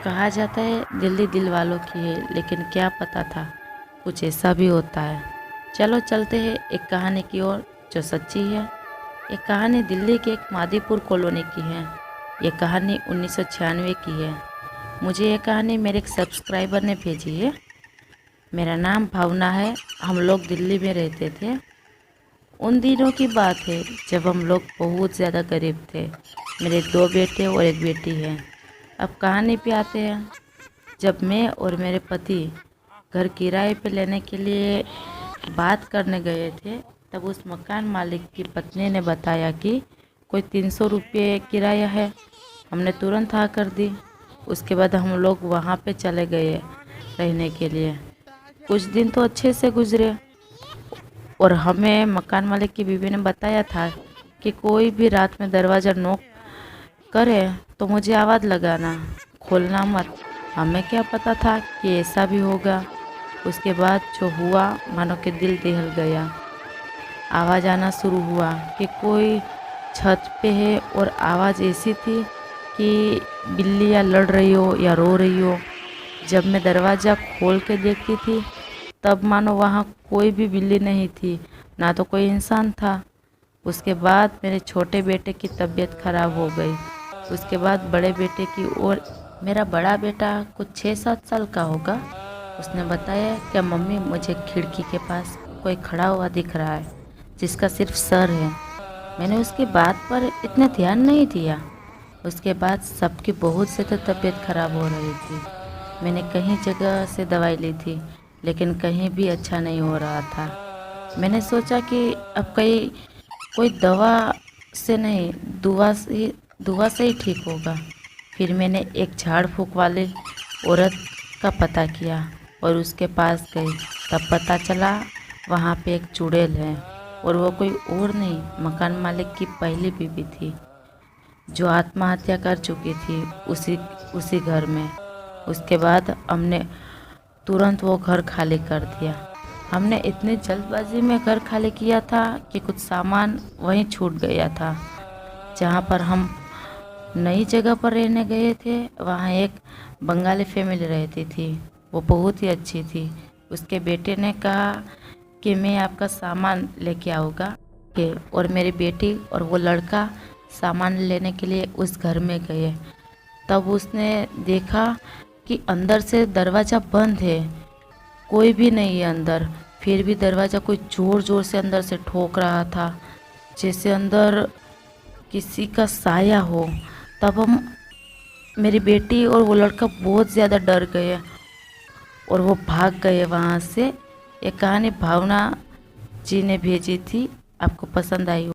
कहा जाता है दिल्ली दिल वालों की है, लेकिन क्या पता था कुछ ऐसा भी होता है। चलो चलते हैं एक कहानी की ओर जो सच्ची है। ये कहानी दिल्ली के एक मादीपुर कॉलोनी की है। ये कहानी 1996 की है। मुझे ये कहानी मेरे एक सब्सक्राइबर ने भेजी है। मेरा नाम भावना है। हम लोग दिल्ली में रहते थे। उन दिनों की बात है जब हम लोग बहुत ज़्यादा गरीब थे। मेरे 2 बेटे और एक बेटी है। अब कहानी पे आते हैं। जब मैं और मेरे पति घर किराए पे लेने के लिए बात करने गए थे, तब उस मकान मालिक की पत्नी ने बताया कि कोई 300 रुपये किराया है। हमने तुरंत हाँ कर दी। उसके बाद हम लोग वहाँ पे चले गए रहने के लिए। कुछ दिन तो अच्छे से गुजरे और हमें मकान मालिक की बीवी ने बताया था कि कोई भी रात में दरवाज़ा नॉक करे तो मुझे आवाज़ लगाना, खोलना मत। हमें क्या पता था कि ऐसा भी होगा। उसके बाद जो हुआ मानो कि दिल दहल गया। आवाज़ आना शुरू हुआ कि कोई छत पे है और आवाज़ ऐसी थी कि बिल्ली या लड़ रही हो या रो रही हो। जब मैं दरवाज़ा खोल के देखती थी तब मानो वहाँ कोई भी बिल्ली नहीं थी, ना तो कोई इंसान था। उसके बाद मेरे छोटे बेटे की तबीयत खराब हो गई। उसके बाद बड़े बेटे की ओर मेरा बड़ा बेटा कुछ 6-7 साल का होगा। उसने बताया कि मम्मी मुझे खिड़की के पास कोई खड़ा हुआ दिख रहा है जिसका सिर्फ सर है। मैंने उसकी बात पर इतना ध्यान नहीं दिया। उसके बाद सबकी बहुत ज़्यादा तबीयत खराब हो रही थी। मैंने कहीं जगह से दवाई ली थी लेकिन कहीं भी अच्छा नहीं हो रहा था। मैंने सोचा कि अब कहीं कोई दवा से नहीं, दुआ से ही ठीक होगा। फिर मैंने एक झाड़ फूक वाले औरत का पता किया और उसके पास गई। तब पता चला वहाँ पे एक चुड़ैल है और वो कोई और नहीं, मकान मालिक की पहली बीवी थी जो आत्महत्या कर चुकी थी उसी घर में। उसके बाद हमने तुरंत वो घर खाली कर दिया। हमने इतनी जल्दबाजी में घर खाली किया था कि कुछ सामान वहीं छूट गया था। जहाँ पर हम नई जगह पर रहने गए थे वहाँ एक बंगाली फैमिली रहती थी। वो बहुत ही अच्छी थी। उसके बेटे ने कहा कि मैं आपका सामान लेके आऊँगा के और मेरी बेटी और वो लड़का सामान लेने के लिए उस घर में गए। तब उसने देखा कि अंदर से दरवाज़ा बंद है, कोई भी नहीं है अंदर। फिर भी दरवाज़ा कोई ज़ोर ज़ोर से अंदर से ठोक रहा था, जैसे अंदर किसी का साया हो। तब मेरी बेटी और वो लड़का बहुत ज़्यादा डर गए और वो भाग गए वहाँ से। ये कहानी भावना जी ने भेजी थी। आपको पसंद आई हो।